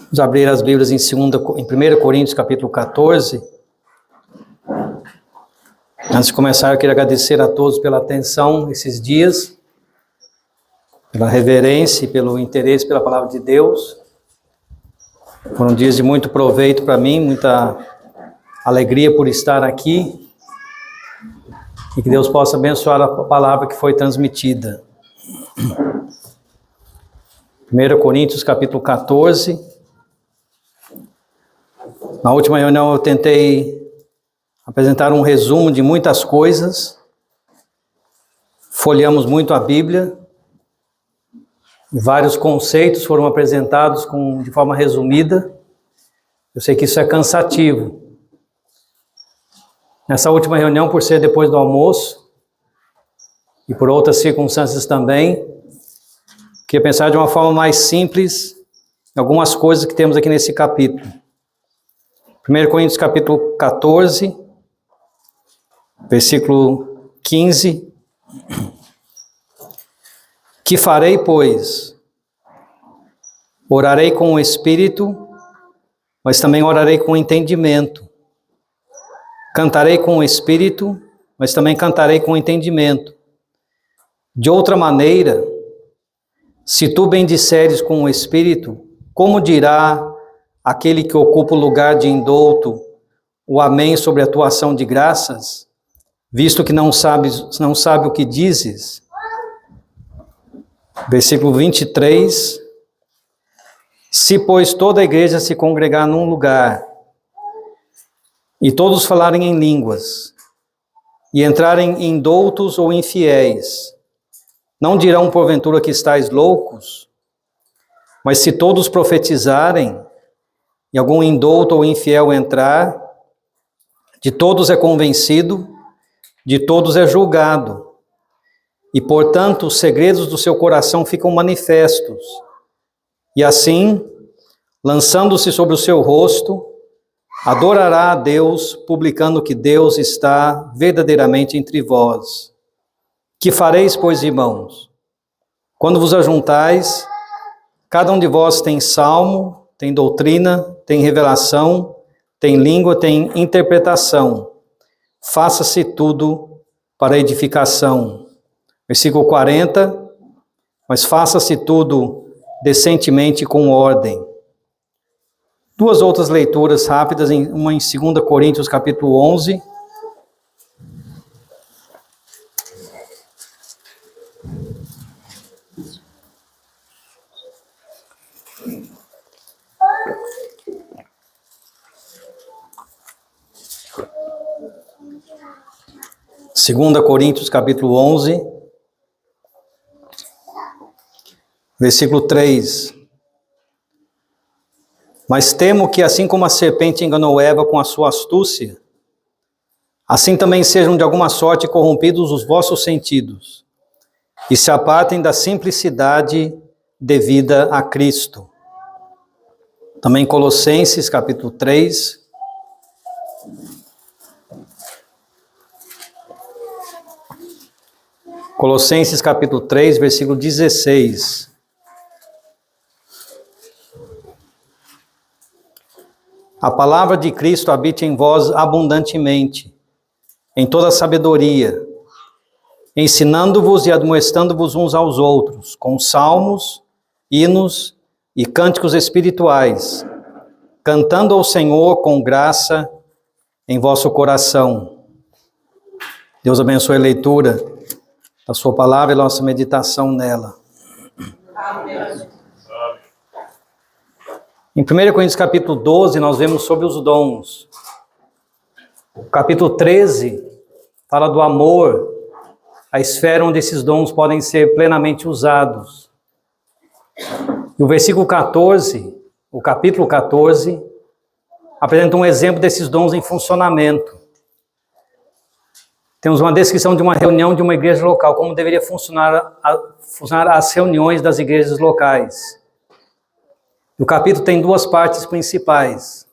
Vamos abrir as Bíblias em 1 Coríntios, capítulo 14. Antes de começar, eu quero agradecer a todos pela atenção esses dias, pela reverência e pelo interesse pela palavra de Deus. Foram dias de muito proveito para mim, muita alegria por estar aqui. E que Deus possa abençoar a palavra que foi transmitida. 1 Coríntios, capítulo 14. Na última reunião eu tentei apresentar um resumo de muitas coisas. Folheamos muito a Bíblia. E vários conceitos foram apresentados de forma resumida. Eu sei que isso é cansativo. Nessa última reunião, por ser depois do almoço, e por outras circunstâncias também, queria pensar de uma forma mais simples em algumas coisas que temos aqui nesse capítulo. 1 Coríntios capítulo 14, versículo 15. Que farei, pois? Orarei com o Espírito, mas também orarei com o entendimento. Cantarei com o Espírito, mas também cantarei com o entendimento. De outra maneira, se tu bendisseres com o Espírito, como dirá aquele que ocupa o lugar de indouto o amém sobre a tua ação de graças, visto que não sabe o que dizes? Versículo 23. Se, pois, toda a igreja se congregar num lugar, e todos falarem em línguas, e entrarem indoutos ou infiéis, não dirão porventura que estáis loucos? Mas se todos profetizarem, e algum indouto ou infiel entrar, de todos é convencido, de todos é julgado, e portanto os segredos do seu coração ficam manifestos, e assim, lançando-se sobre o seu rosto, adorará a Deus, publicando que Deus está verdadeiramente entre vós. Que fareis, pois, irmãos? Quando vos ajuntais, cada um de vós tem salmo, tem doutrina, tem revelação, tem língua, tem interpretação. Faça-se tudo para edificação. Versículo 40. Mas faça-se tudo decentemente com ordem. Duas outras leituras rápidas, uma em 2 Coríntios, capítulo 11. Segunda Coríntios, capítulo 11, versículo 3. Mas temo que, assim como a serpente enganou Eva com a sua astúcia, assim também sejam de alguma sorte corrompidos os vossos sentidos, e se apartem da simplicidade devida a Cristo. Também Colossenses, capítulo 3. Colossenses, capítulo 3, versículo 16. A palavra de Cristo habite em vós abundantemente, em toda sabedoria, ensinando-vos e admoestando-vos uns aos outros, com salmos, hinos e cânticos espirituais, cantando ao Senhor com graça em vosso coração. Deus abençoe a leitura da sua palavra e a nossa meditação nela. Amém. Em 1 Coríntios capítulo 12, nós vemos sobre os dons. O capítulo 13 fala do amor, a esfera onde esses dons podem ser plenamente usados. E o versículo 14, o capítulo 14, apresenta um exemplo desses dons em funcionamento. Temos uma descrição de uma reunião de uma igreja local, como deveria funcionar as reuniões das igrejas locais. O capítulo tem duas partes principais.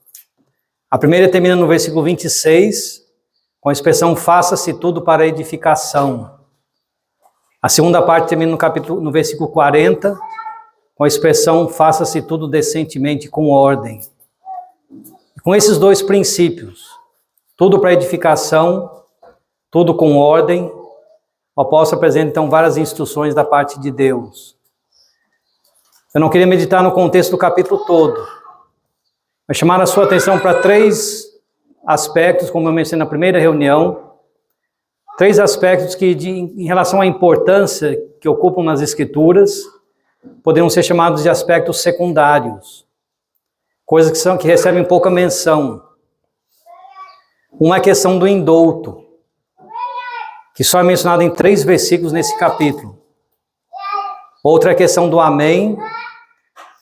A primeira termina no versículo 26, com a expressão faça-se tudo para edificação. A segunda parte termina no versículo 40, com com a expressão faça-se tudo decentemente, com ordem. Com esses dois princípios, tudo para edificação, tudo com ordem, o apóstolo apresenta então várias instruções da parte de Deus. Eu não queria meditar no contexto do capítulo todo, mas chamar a sua atenção para 3 aspectos, como eu mencionei na primeira reunião, 3 aspectos que, em relação à importância que ocupam nas Escrituras, poderiam ser chamados de aspectos secundários, coisas que recebem pouca menção. Uma é a questão do indulto, que só é mencionado em 3 versículos nesse capítulo. Outra é a questão do amém,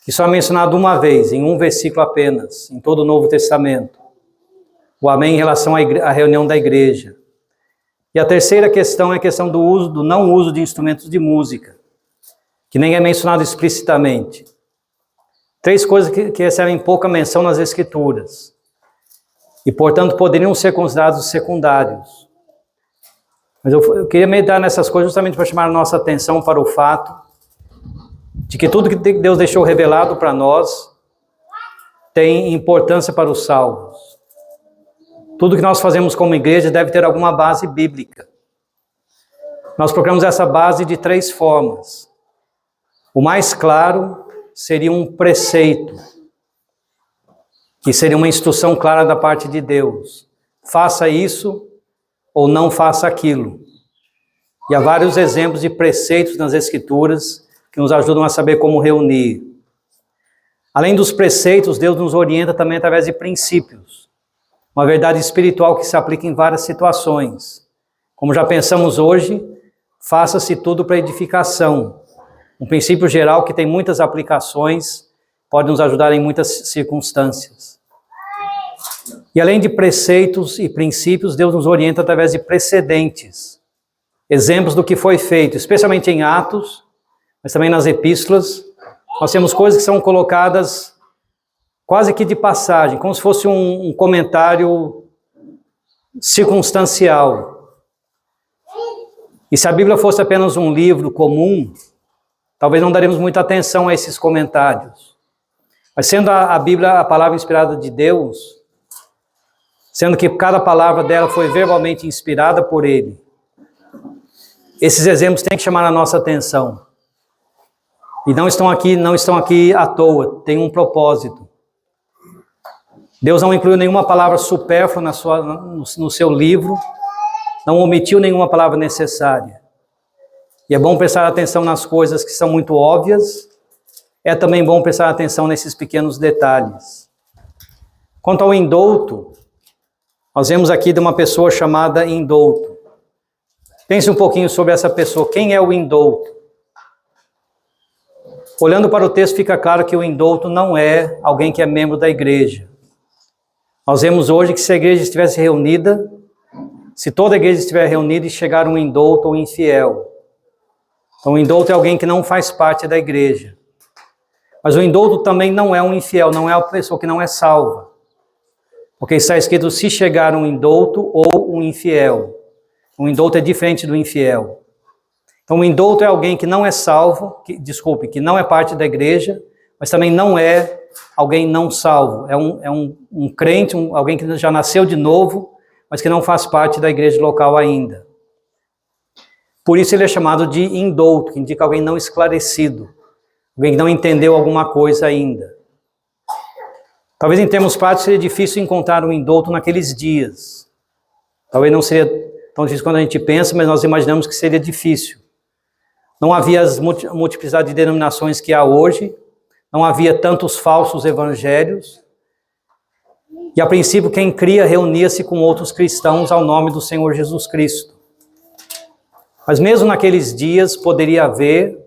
que só é mencionado uma vez, em um versículo apenas, em todo o Novo Testamento. O amém em relação à reunião da igreja. E a terceira questão é a questão do não uso de instrumentos de música, que nem é mencionado explicitamente. 3 coisas que recebem pouca menção nas Escrituras, e portanto poderiam ser considerados secundários. Mas eu queria meditar nessas coisas justamente para chamar a nossa atenção para o fato de que tudo que Deus deixou revelado para nós tem importância para os salvos. Tudo que nós fazemos como igreja deve ter alguma base bíblica. Nós procuramos essa base de 3 formas. O mais claro seria um preceito, que seria uma instrução clara da parte de Deus. Faça isso ou não faça aquilo. E há vários exemplos de preceitos nas Escrituras que nos ajudam a saber como reunir. Além dos preceitos, Deus nos orienta também através de princípios. Uma verdade espiritual que se aplica em várias situações. Como já pensamos hoje, faça-se tudo para edificação. Um princípio geral que tem muitas aplicações, pode nos ajudar em muitas circunstâncias. E além de preceitos e princípios, Deus nos orienta através de precedentes. Exemplos do que foi feito, especialmente em Atos, mas também nas epístolas. Nós temos coisas que são colocadas quase que de passagem, como se fosse um comentário circunstancial. E se a Bíblia fosse apenas um livro comum, talvez não daremos muita atenção a esses comentários. Mas sendo a Bíblia a palavra inspirada de Deus, sendo que cada palavra dela foi verbalmente inspirada por Ele, esses exemplos têm que chamar a nossa atenção. E não estão aqui à toa, tem um propósito. Deus não incluiu nenhuma palavra supérflua no seu livro, não omitiu nenhuma palavra necessária. E é bom prestar atenção nas coisas que são muito óbvias, é também bom prestar atenção nesses pequenos detalhes. Quanto ao indulto, nós vemos aqui de uma pessoa chamada indulto. Pense um pouquinho sobre essa pessoa. Quem é o indulto? Olhando para o texto, fica claro que o indulto não é alguém que é membro da igreja. Nós vemos hoje que se a igreja estivesse reunida, se toda a igreja estiver reunida e chegar um indulto ou infiel, então o indulto é alguém que não faz parte da igreja. Mas o indulto também não é um infiel, não é uma pessoa que não é salva. Porque está escrito se chegar um indulto ou um infiel. O indulto é diferente do infiel. Então o indulto é alguém que não é salvo, que não é parte da igreja, mas também não é alguém não salvo. É um crente, alguém que já nasceu de novo, mas que não faz parte da igreja local ainda. Por isso ele é chamado de indulto, que indica alguém não esclarecido, alguém que não entendeu alguma coisa ainda. Talvez em termos práticos seria difícil encontrar um indulto naqueles dias. Talvez não seria tão difícil quando a gente pensa, mas nós imaginamos que seria difícil. Não havia as multiplicidade de denominações que há hoje, não havia tantos falsos evangelhos, e a princípio quem cria reunia-se com outros cristãos ao nome do Senhor Jesus Cristo. Mas mesmo naqueles dias poderia haver,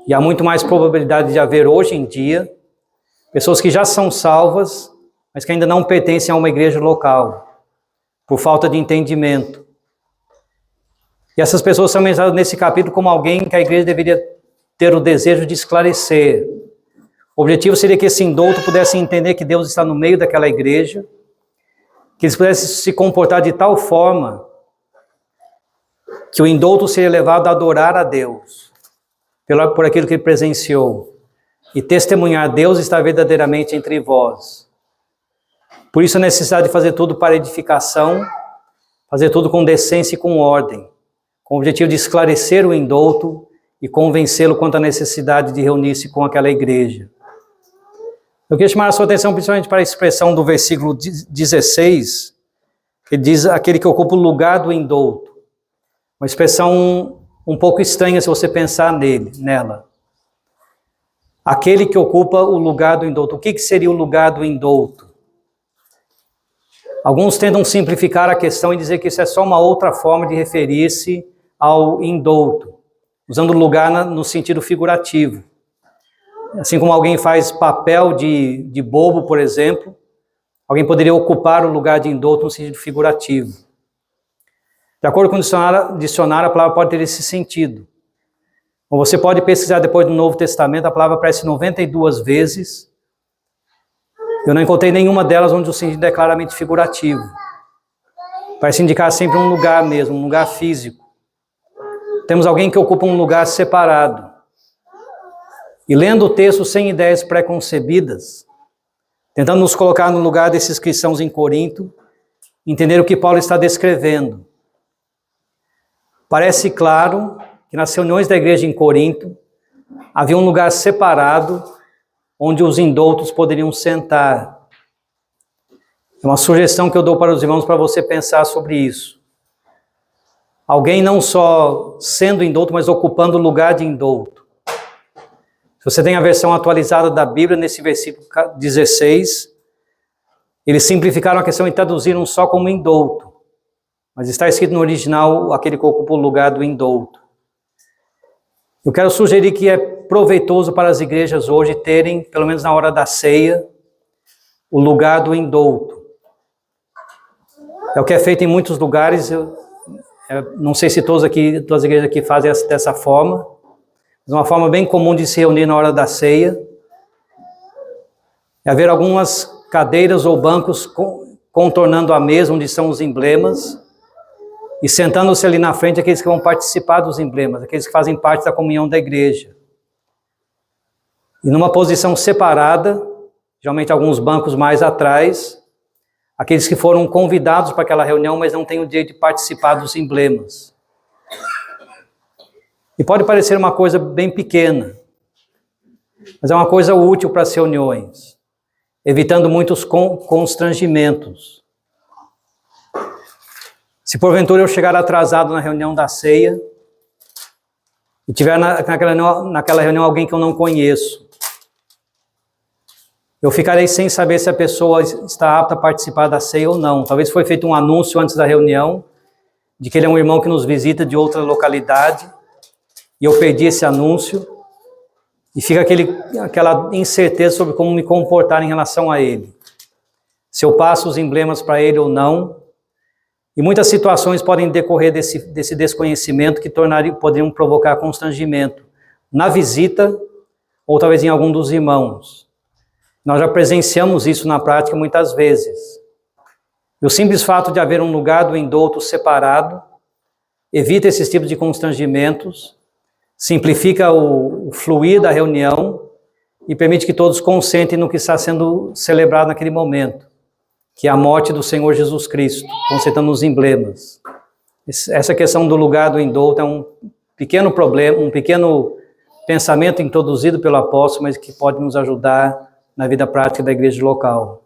e há muito mais probabilidade de haver hoje em dia, pessoas que já são salvas, mas que ainda não pertencem a uma igreja local, por falta de entendimento. E essas pessoas são mencionadas nesse capítulo como alguém que a igreja deveria ter o desejo de esclarecer. O objetivo seria que esse indulto pudesse entender que Deus está no meio daquela igreja, que eles pudessem se comportar de tal forma que o indulto seria levado a adorar a Deus por aquilo que ele presenciou. e testemunhar Deus está verdadeiramente entre vós. Por isso a necessidade de fazer tudo para edificação, fazer tudo com decência e com ordem, com o objetivo de esclarecer o indouto e convencê-lo quanto à necessidade de reunir-se com aquela igreja. Eu queria chamar a sua atenção principalmente para a expressão do versículo 16, que diz aquele que ocupa o lugar do indouto. Uma expressão um pouco estranha se você pensar nela. Aquele que ocupa o lugar do indouto. O que seria o lugar do indouto? Alguns tentam simplificar a questão e dizer que isso é só uma outra forma de referir-se ao indouto, usando lugar no sentido figurativo. Assim como alguém faz papel de bobo, por exemplo, alguém poderia ocupar o lugar de indouto no sentido figurativo. De acordo com o dicionário, a palavra pode ter esse sentido. Ou você pode pesquisar depois do Novo Testamento, a palavra aparece 92 vezes. Eu não encontrei nenhuma delas onde o sentido é claramente figurativo. Parece indicar sempre um lugar mesmo, um lugar físico. Temos alguém que ocupa um lugar separado. E lendo o texto sem ideias pré-concebidas, tentando nos colocar no lugar desses cristãos em Corinto, entender o que Paulo está descrevendo. Parece claro que nas reuniões da igreja em Corinto, havia um lugar separado onde os indoutos poderiam sentar. É uma sugestão que eu dou para os irmãos para você pensar sobre isso. Alguém não só sendo indouto, mas ocupando o lugar de indouto. Se você tem a versão atualizada da Bíblia, nesse versículo 16, eles simplificaram a questão e traduziram só como indouto. Mas está escrito no original, aquele que ocupa o lugar do indouto. Eu quero sugerir que é proveitoso para as igrejas hoje terem, pelo menos na hora da ceia, o lugar do indouto. É o que é feito em muitos lugares, eu não sei se todas as igrejas aqui fazem dessa forma, mas uma forma bem comum de se reunir na hora da ceia é haver algumas cadeiras ou bancos contornando a mesa onde são os emblemas, e sentando-se ali na frente aqueles que vão participar dos emblemas, aqueles que fazem parte da comunhão da igreja. E numa posição separada, geralmente alguns bancos mais atrás, aqueles que foram convidados para aquela reunião, mas não têm o direito de participar dos emblemas. E pode parecer uma coisa bem pequena, mas é uma coisa útil para as reuniões, evitando muitos constrangimentos. Se porventura eu chegar atrasado na reunião da ceia, e tiver naquela reunião alguém que eu não conheço, eu ficarei sem saber se a pessoa está apta a participar da ceia ou não. Talvez foi feito um anúncio antes da reunião, de que ele é um irmão que nos visita de outra localidade, e eu perdi esse anúncio, e fica aquela incerteza sobre como me comportar em relação a ele. Se eu passo os emblemas para ele ou não. E muitas situações podem decorrer desse desconhecimento que poderiam provocar constrangimento na visita ou talvez em algum dos irmãos. Nós já presenciamos isso na prática muitas vezes. E o simples fato de haver um lugar do indouto separado evita esses tipos de constrangimentos, simplifica o fluir da reunião e permite que todos consentem no que está sendo celebrado naquele momento, que é a morte do Senhor Jesus Cristo, concentrando nos emblemas. Essa questão do lugar do indouto é um pequeno problema, um pequeno pensamento introduzido pelo apóstolo, mas que pode nos ajudar na vida prática da igreja local.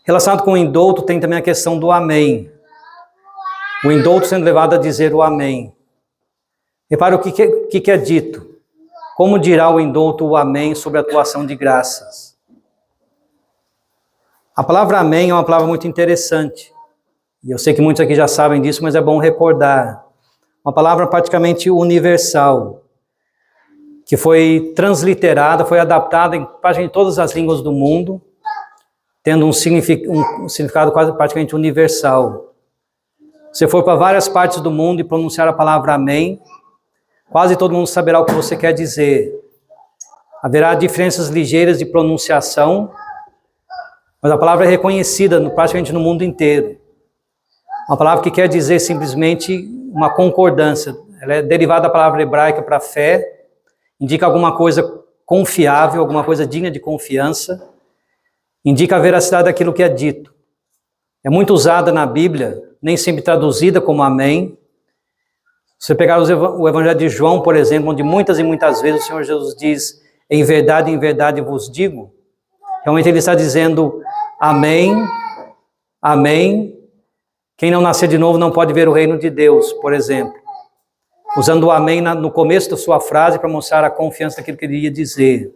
Relacionado com o indouto, tem também a questão do amém. O indouto sendo levado a dizer o amém. Repare o que é dito. Como dirá o indouto o amém sobre a atuação de graças? A palavra amém é uma palavra muito interessante. E eu sei que muitos aqui já sabem disso, mas é bom recordar. Uma palavra praticamente universal, que foi transliterada, foi adaptada em praticamente todas as línguas do mundo, tendo um significado quase praticamente universal. Se for para várias partes do mundo e pronunciar a palavra amém, quase todo mundo saberá o que você quer dizer. Haverá diferenças ligeiras de pronunciação, mas a palavra é reconhecida praticamente no mundo inteiro. Uma palavra que quer dizer simplesmente uma concordância. Ela é derivada da palavra hebraica para fé, indica alguma coisa confiável, alguma coisa digna de confiança, indica a veracidade daquilo que é dito. É muito usada na Bíblia, nem sempre traduzida como amém. Se você pegar o Evangelho de João, por exemplo, onde muitas e muitas vezes o Senhor Jesus diz, em verdade vos digo, realmente ele está dizendo amém, amém. Quem não nascer de novo não pode ver o reino de Deus, por exemplo. Usando o amém no começo da sua frase para mostrar a confiança daquilo que ele ia dizer.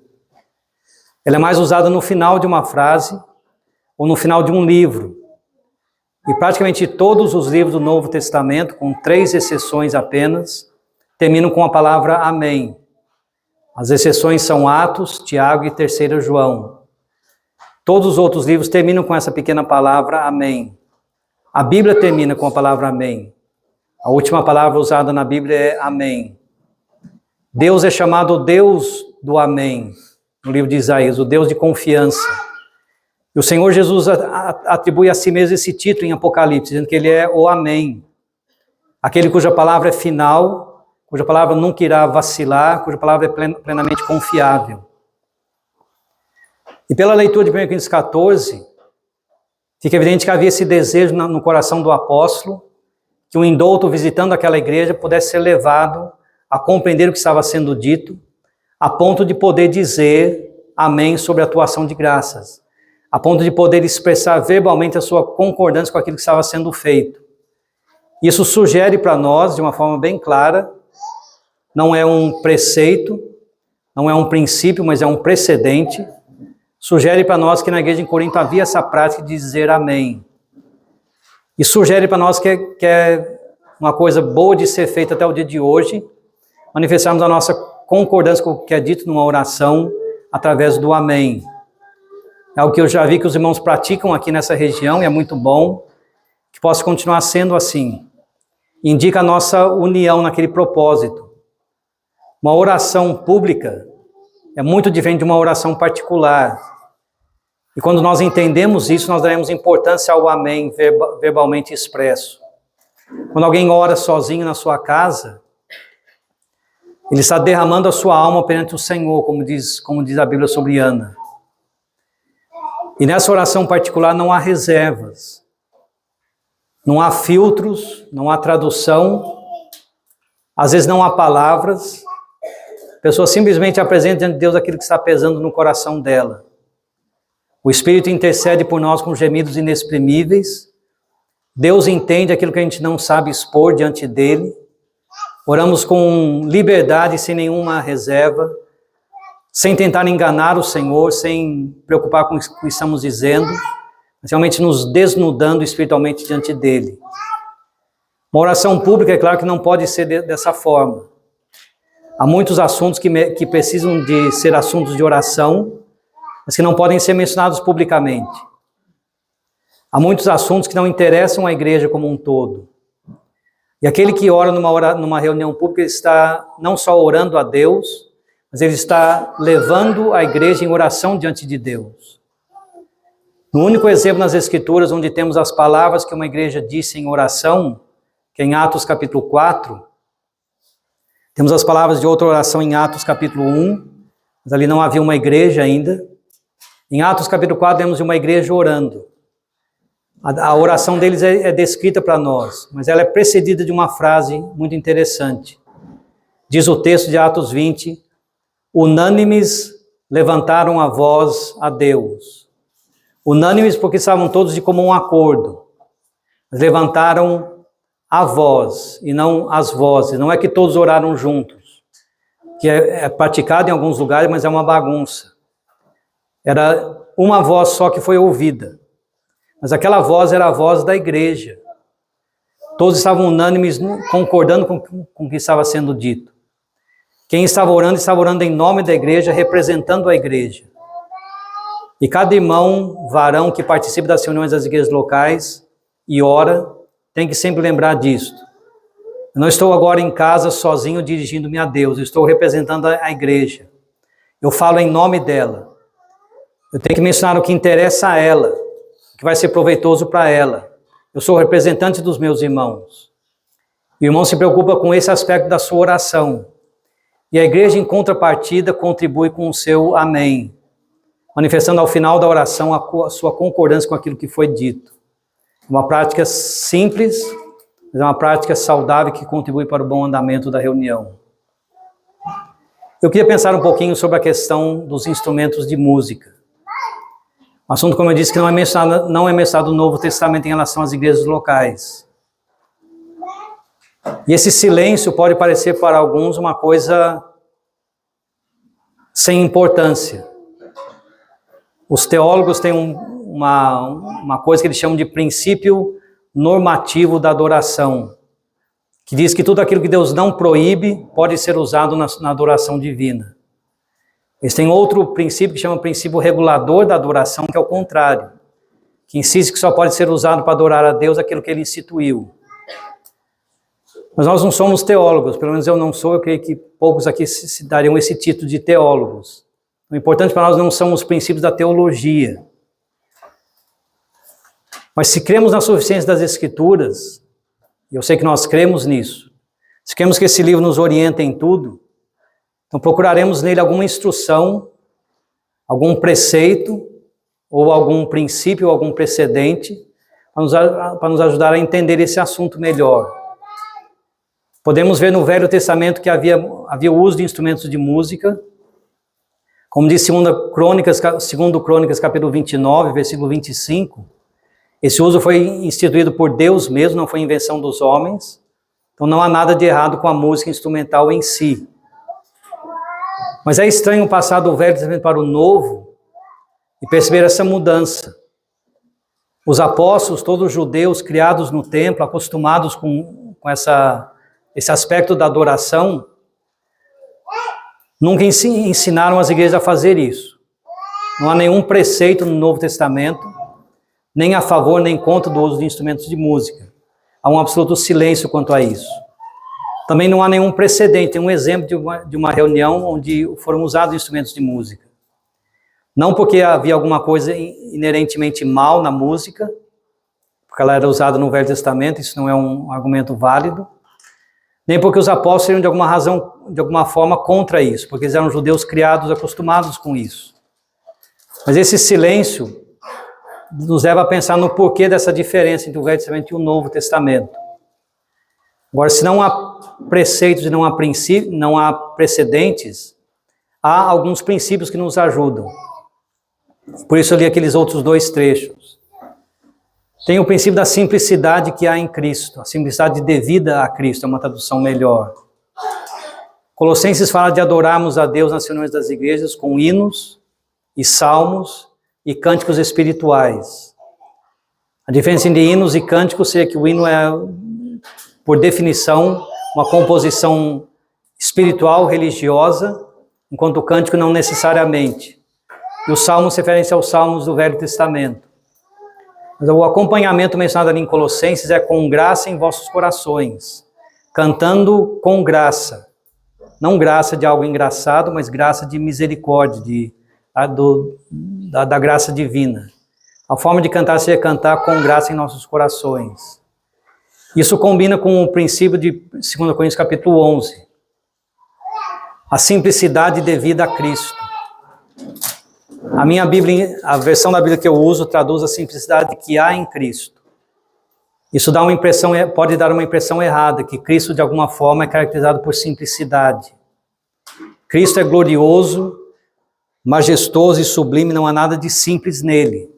Ela é mais usada no final de uma frase ou no final de um livro. E praticamente todos os livros do Novo Testamento, com 3 exceções apenas, terminam com a palavra amém. As exceções são Atos, Tiago e 3 João. Todos os outros livros terminam com essa pequena palavra amém. A Bíblia termina com a palavra amém. A última palavra usada na Bíblia é amém. Deus é chamado o Deus do amém, no livro de Isaías, o Deus de confiança. E o Senhor Jesus atribui a si mesmo esse título em Apocalipse, dizendo que ele é o amém. Aquele cuja palavra é final, cuja palavra nunca irá vacilar, cuja palavra é plenamente confiável. E pela leitura de 1 Coríntios 14, fica evidente que havia esse desejo no coração do apóstolo, que um indouto visitando aquela igreja pudesse ser levado a compreender o que estava sendo dito, a ponto de poder dizer amém sobre a atuação de graças, a ponto de poder expressar verbalmente a sua concordância com aquilo que estava sendo feito. Isso sugere para nós, de uma forma bem clara, não é um preceito, não é um princípio, mas é um precedente, sugere para nós que na igreja em Corinto havia essa prática de dizer amém. E sugere para nós que é uma coisa boa de ser feita até o dia de hoje, manifestarmos a nossa concordância com o que é dito numa oração através do amém. É algo que eu já vi que os irmãos praticam aqui nessa região e é muito bom, que possa continuar sendo assim. Indica a nossa união naquele propósito. Uma oração pública é muito diferente de uma oração particular. E quando nós entendemos isso, nós daremos importância ao amém verbalmente expresso. Quando alguém ora sozinho na sua casa, ele está derramando a sua alma perante o Senhor, como diz a Bíblia sobre Ana. E nessa oração particular não há reservas, não há filtros, não há tradução, às vezes não há palavras. A pessoa simplesmente apresenta diante de Deus aquilo que está pesando no coração dela. O Espírito intercede por nós com gemidos inexprimíveis. Deus entende aquilo que a gente não sabe expor diante dele. Oramos com liberdade, sem nenhuma reserva, sem tentar enganar o Senhor, sem preocupar com o que estamos dizendo, mas realmente nos desnudando espiritualmente diante dele. Uma oração pública, é claro que não pode ser dessa forma. Há muitos assuntos que precisam de ser assuntos de oração, mas que não podem ser mencionados publicamente. Há muitos assuntos que não interessam a igreja como um todo. E aquele que ora numa reunião pública está não só orando a Deus, mas ele está levando a igreja em oração diante de Deus. No único exemplo nas Escrituras onde temos as palavras que uma igreja disse em oração, que é em Atos capítulo 4, temos as palavras de outra oração em Atos capítulo 1, mas ali não havia uma igreja ainda. Em Atos capítulo 4 temos uma igreja orando. A oração deles é descrita para nós, mas ela é precedida de uma frase muito interessante. Diz o texto de Atos 20, unânimes levantaram a voz a Deus. Unânimes porque estavam todos de comum acordo. Mas levantaram a voz e não as vozes. Não é que todos oraram juntos, que é praticado em alguns lugares, mas é uma bagunça. Era uma voz só que foi ouvida. Mas aquela voz era a voz da igreja. Todos estavam unânimes, concordando com o que estava sendo dito. Quem estava orando em nome da igreja, representando a igreja. E cada irmão, varão que participa das reuniões das igrejas locais e ora, tem que sempre lembrar disto. Eu não estou agora em casa sozinho dirigindo-me a Deus, eu estou representando a igreja. Eu falo em nome dela. Eu tenho que mencionar o que interessa a ela, o que vai ser proveitoso para ela. Eu sou o representante dos meus irmãos. E o irmão se preocupa com esse aspecto da sua oração. E a igreja, em contrapartida, contribui com o seu amém, manifestando ao final da oração a sua concordância com aquilo que foi dito. Uma prática simples, mas é uma prática saudável que contribui para o bom andamento da reunião. Eu queria pensar um pouquinho sobre a questão dos instrumentos de música. Um assunto, como eu disse, que não é mencionado no Novo Testamento em relação às igrejas locais. E esse silêncio pode parecer para alguns uma coisa sem importância. Os teólogos têm uma coisa que eles chamam de princípio normativo da adoração, que diz que tudo aquilo que Deus não proíbe pode ser usado na adoração divina. Eles têm outro princípio que chama princípio regulador da adoração, que é o contrário, que insiste que só pode ser usado para adorar a Deus aquilo que ele instituiu. Mas nós não somos teólogos, pelo menos eu não sou, eu creio que poucos aqui se dariam esse título de teólogos. O importante para nós não são os princípios da teologia. Mas se cremos na suficiência das Escrituras, e eu sei que nós cremos nisso, se cremos que esse livro nos orienta em tudo, então procuraremos nele alguma instrução, algum preceito, ou algum princípio, ou algum precedente, para nos ajudar a entender esse assunto melhor. Podemos ver no Velho Testamento que havia o uso de instrumentos de música, como diz 2 Crônicas, capítulo 29, versículo 25, esse uso foi instituído por Deus mesmo, não foi invenção dos homens, então não há nada de errado com a música instrumental em si. Mas é estranho passar do Velho Testamento para o Novo e perceber essa mudança. Os apóstolos, todos os judeus criados no templo, acostumados com esse aspecto da adoração, nunca ensinaram as igrejas a fazer isso. Não há nenhum preceito no Novo Testamento, nem a favor nem contra do uso de instrumentos de música. Há um absoluto silêncio quanto a isso. Também não há nenhum precedente, tem um exemplo de uma reunião onde foram usados instrumentos de música. Não porque havia alguma coisa inerentemente mal na música, porque ela era usada no Velho Testamento, isso não é um argumento válido, nem porque os apóstolos seriam de alguma forma contra isso, porque eles eram judeus criados, acostumados com isso. Mas esse silêncio nos leva a pensar no porquê dessa diferença entre o Velho Testamento e o Novo Testamento. Agora, se não há preceitos e não há precedentes, há alguns princípios que nos ajudam. Por isso eu li aqueles outros dois trechos. Tem o princípio da simplicidade que há em Cristo, a simplicidade devida a Cristo, é uma tradução melhor. Colossenses fala de adorarmos a Deus nas reuniões das igrejas com hinos e salmos e cânticos espirituais. A diferença entre hinos e cânticos é que o hino é, por definição, uma composição espiritual, religiosa, enquanto o cântico não necessariamente. E os salmos se referem aos salmos do Velho Testamento. Mas o acompanhamento mencionado ali em Colossenses é com graça em vossos corações, cantando com graça. Não graça de algo engraçado, mas graça de misericórdia, da graça divina. A forma de cantar seria cantar com graça em nossos corações. Isso combina com o princípio de 2 Coríntios capítulo 11. A simplicidade devida a Cristo. A minha Bíblia, a versão da Bíblia que eu uso, traduz a simplicidade que há em Cristo. Isso pode dar uma impressão errada, que Cristo de alguma forma é caracterizado por simplicidade. Cristo é glorioso, majestoso e sublime, não há nada de simples nele.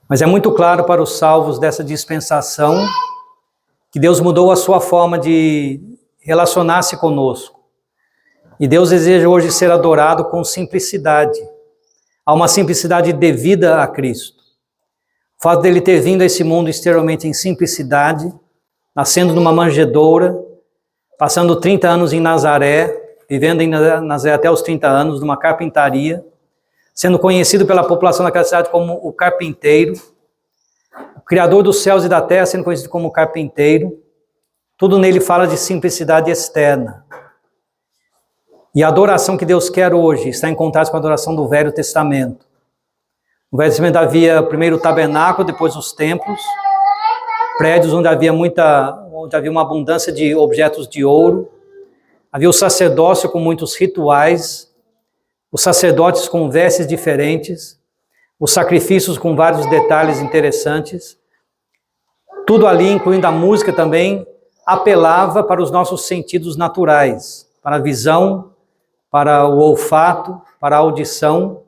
Mas é muito claro para os salvos dessa dispensação que Deus mudou a sua forma de relacionar-se conosco. E Deus deseja hoje ser adorado com simplicidade. Há uma simplicidade devida a Cristo. O fato dele ter vindo a esse mundo exteriormente em simplicidade, nascendo numa manjedoura, passando 30 anos em Nazaré, vivendo em Nazaré até os 30 anos, numa carpintaria, sendo conhecido pela população daquela cidade como o carpinteiro, o Criador dos céus e da terra sendo conhecido como o carpinteiro, tudo nele fala de simplicidade externa. E a adoração que Deus quer hoje está em contraste com a adoração do Velho Testamento. No Velho Testamento havia primeiro o tabernáculo, depois os templos, prédios onde havia uma abundância de objetos de ouro, Havia o sacerdócio com muitos rituais, os sacerdotes com vestes diferentes, os sacrifícios com vários detalhes interessantes. Tudo ali, incluindo a música também, apelava para os nossos sentidos naturais, para a visão, para o olfato, para a audição.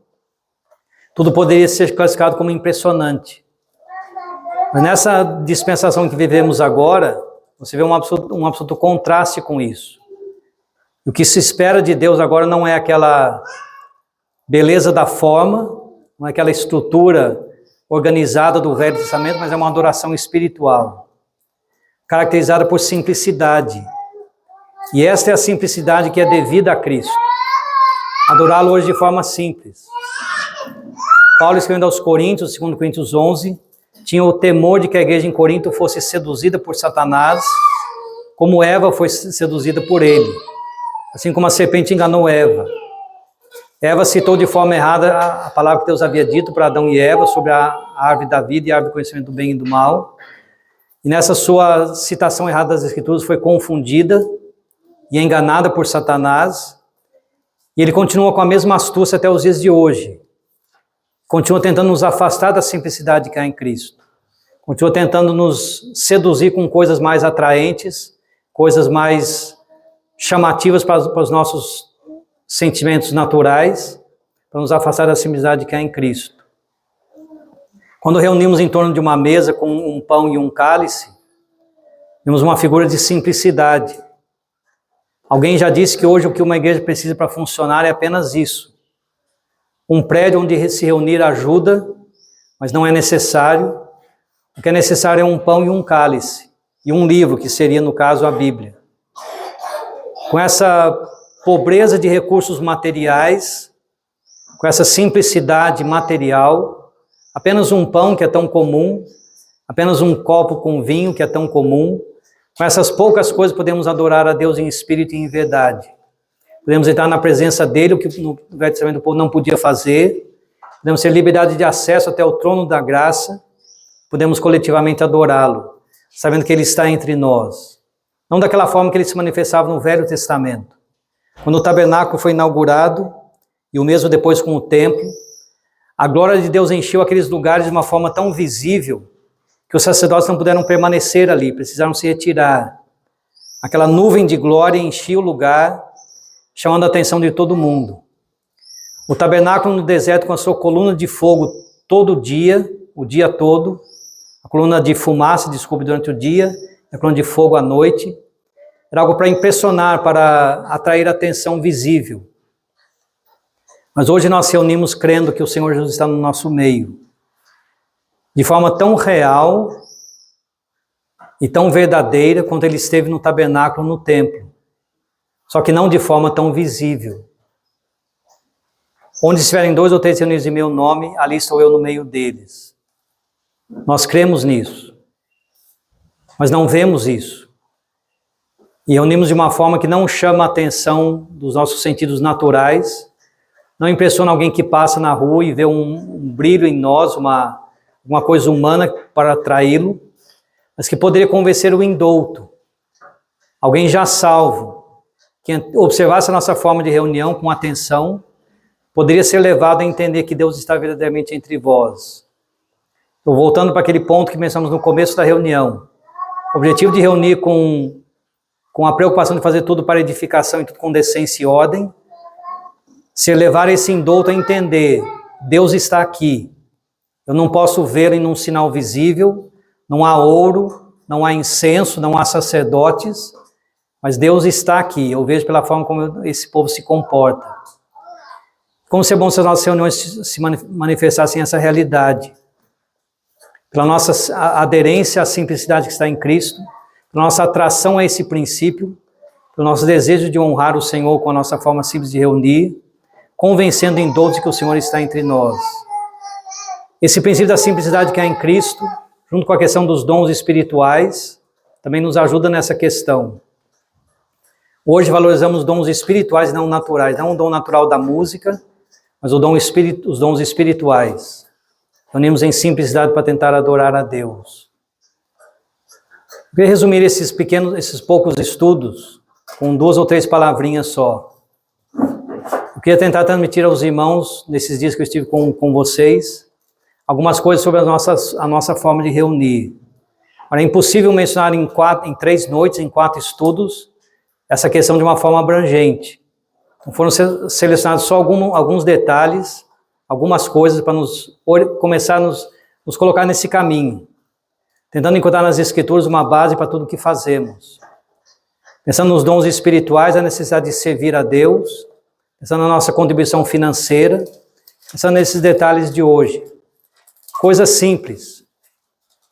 Tudo poderia ser classificado como impressionante. Mas nessa dispensação que vivemos agora, você vê um absoluto contraste com isso. O que se espera de Deus agora não é aquela beleza da forma, não é aquela estrutura organizada do Velho Testamento, mas é uma adoração espiritual, caracterizada por simplicidade. E esta é a simplicidade que é devida a Cristo. Adorá-lo hoje de forma simples. Paulo, escrevendo aos Coríntios, 2 Coríntios 11, tinha o temor de que a igreja em Corinto fosse seduzida por Satanás, como Eva foi seduzida por ele. Assim como a serpente enganou Eva. Eva citou de forma errada a palavra que Deus havia dito para Adão e Eva sobre a árvore da vida e a árvore do conhecimento do bem e do mal. E nessa sua citação errada das Escrituras foi confundida e enganada por Satanás. E ele continua com a mesma astúcia até os dias de hoje. Continua tentando nos afastar da simplicidade que há em Cristo. Continua tentando nos seduzir com coisas mais atraentes, coisas mais chamativas para os nossos sentimentos naturais, para nos afastar da simplicidade que há em Cristo. Quando reunimos em torno de uma mesa com um pão e um cálice, vemos uma figura de simplicidade. Alguém já disse que hoje o que uma igreja precisa para funcionar é apenas isso. Um prédio onde se reunir ajuda, mas não é necessário. O que é necessário é um pão e um cálice, e um livro, que seria, no caso, a Bíblia. Com essa pobreza de recursos materiais, com essa simplicidade material, apenas um pão que é tão comum, apenas um copo com vinho que é tão comum, com essas poucas coisas podemos adorar a Deus em espírito e em verdade. Podemos entrar na presença dele, o que no Velho Testamento o povo não podia fazer. Podemos ter liberdade de acesso até o trono da graça. Podemos coletivamente adorá-lo, sabendo que ele está entre nós. Não daquela forma que ele se manifestava no Velho Testamento. Quando o tabernáculo foi inaugurado, e o mesmo depois com o templo, a glória de Deus encheu aqueles lugares de uma forma tão visível que os sacerdotes não puderam permanecer ali, precisaram se retirar. Aquela nuvem de glória enchia o lugar, chamando a atenção de todo mundo. O tabernáculo no deserto com a sua coluna de fogo todo dia, o dia todo, a coluna de fumaça, durante o dia, a coluna de fogo à noite, era algo para impressionar, para atrair atenção visível. Mas hoje nós reunimos crendo que o Senhor Jesus está no nosso meio, de forma tão real e tão verdadeira quanto ele esteve no tabernáculo, no templo. Só que não de forma tão visível. Onde estiverem 2 ou 3 reunidos em meu nome, ali estou eu no meio deles. Nós cremos nisso, mas não vemos isso. E reunimos de uma forma que não chama a atenção dos nossos sentidos naturais, não impressiona alguém que passa na rua e vê um brilho em nós, uma coisa humana para atraí-lo, mas que poderia convencer o indouto, alguém já salvo, que observasse a nossa forma de reunião com atenção, poderia ser levado a entender que Deus está verdadeiramente entre vós. Estou voltando para aquele ponto que mencionamos no começo da reunião. O objetivo de reunir com a preocupação de fazer tudo para edificação e tudo com decência e ordem, se levar esse indouto a entender, Deus está aqui. Eu não posso vê-lo em um sinal visível, não há ouro, não há incenso, não há sacerdotes, mas Deus está aqui. Eu vejo pela forma como esse povo se comporta. Como seria bom se as nossas reuniões se manifestassem essa realidade. Pela nossa aderência à simplicidade que está em Cristo, pela nossa atração a esse princípio, pelo nosso desejo de honrar o Senhor com a nossa forma simples de reunir, convencendo em todos que o Senhor está entre nós. Esse princípio da simplicidade que há em Cristo, junto com a questão dos dons espirituais, também nos ajuda nessa questão. Hoje valorizamos dons espirituais e não naturais, não o dom natural da música, mas os dons espirituais. Reunimos em simplicidade para tentar adorar a Deus. Eu queria resumir esses poucos estudos com 2 ou 3 palavrinhas só. Eu queria tentar transmitir aos irmãos, nesses dias que eu estive com vocês, algumas coisas sobre a nossa forma de reunir. Ora, é impossível mencionar em 3 noites, em 4 estudos, essa questão de uma forma abrangente. Não foram selecionados só alguns detalhes, algumas coisas para começar a nos colocar nesse caminho, tentando encontrar nas Escrituras uma base para tudo o que fazemos. Pensando nos dons espirituais, a necessidade de servir a Deus, pensando na nossa contribuição financeira, pensando nesses detalhes de hoje. Coisas simples,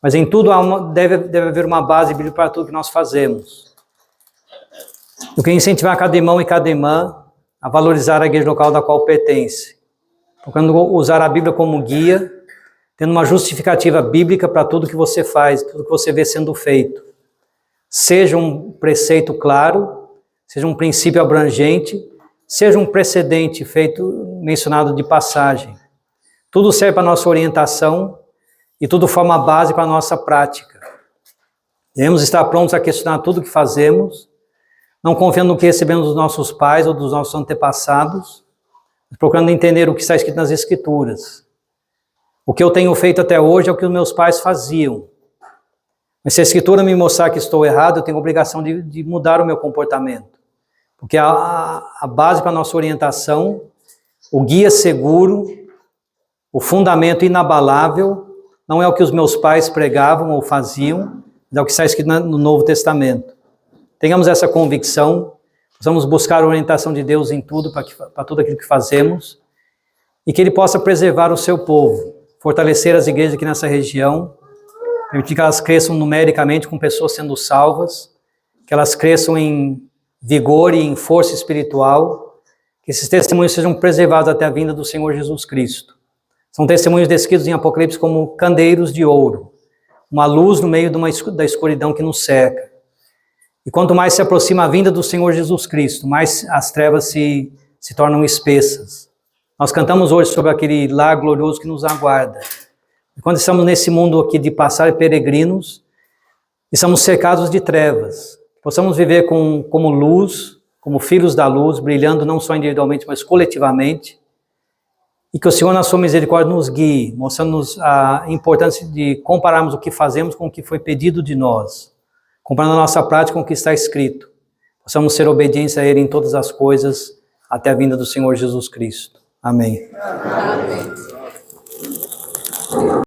mas em tudo deve haver uma base bíblica para tudo que nós fazemos. Eu queria incentivar cada irmão e cada irmã a valorizar a igreja local da qual pertence, procurando usar a Bíblia como guia, tendo uma justificativa bíblica para tudo que você faz, tudo que você vê sendo feito. Seja um preceito claro, seja um princípio abrangente, seja um precedente mencionado de passagem. Tudo serve para a nossa orientação e tudo forma base para a nossa prática. Devemos estar prontos a questionar tudo o que fazemos, não confiando no que recebemos dos nossos pais ou dos nossos antepassados, mas procurando entender o que está escrito nas Escrituras. O que eu tenho feito até hoje é o que os meus pais faziam. Mas se a Escritura me mostrar que estou errado, eu tenho a obrigação de mudar o meu comportamento. Porque a base para a nossa orientação, o guia seguro, o fundamento inabalável, não é o que os meus pais pregavam ou faziam, mas é o que está escrito no Novo Testamento. Tenhamos essa convicção, possamos buscar a orientação de Deus em tudo, para tudo aquilo que fazemos, e que Ele possa preservar o seu povo, fortalecer as igrejas aqui nessa região, permitir que elas cresçam numericamente com pessoas sendo salvas, que elas cresçam em vigor e em força espiritual, que esses testemunhos sejam preservados até a vinda do Senhor Jesus Cristo. São testemunhos descritos em Apocalipse como candeeiros de ouro, uma luz no meio da escuridão que nos cerca. E quanto mais se aproxima a vinda do Senhor Jesus Cristo, mais as trevas se tornam espessas. Nós cantamos hoje sobre aquele lar glorioso que nos aguarda. E quando estamos nesse mundo aqui de passar peregrinos, estamos cercados de trevas. Possamos viver como luz, como filhos da luz, brilhando não só individualmente, mas coletivamente. E que o Senhor, na sua misericórdia, nos guie, mostrando-nos a importância de compararmos o que fazemos com o que foi pedido de nós, comparando a nossa prática com o que está escrito. Possamos ser obedientes a Ele em todas as coisas, até a vinda do Senhor Jesus Cristo. Amém. Amém.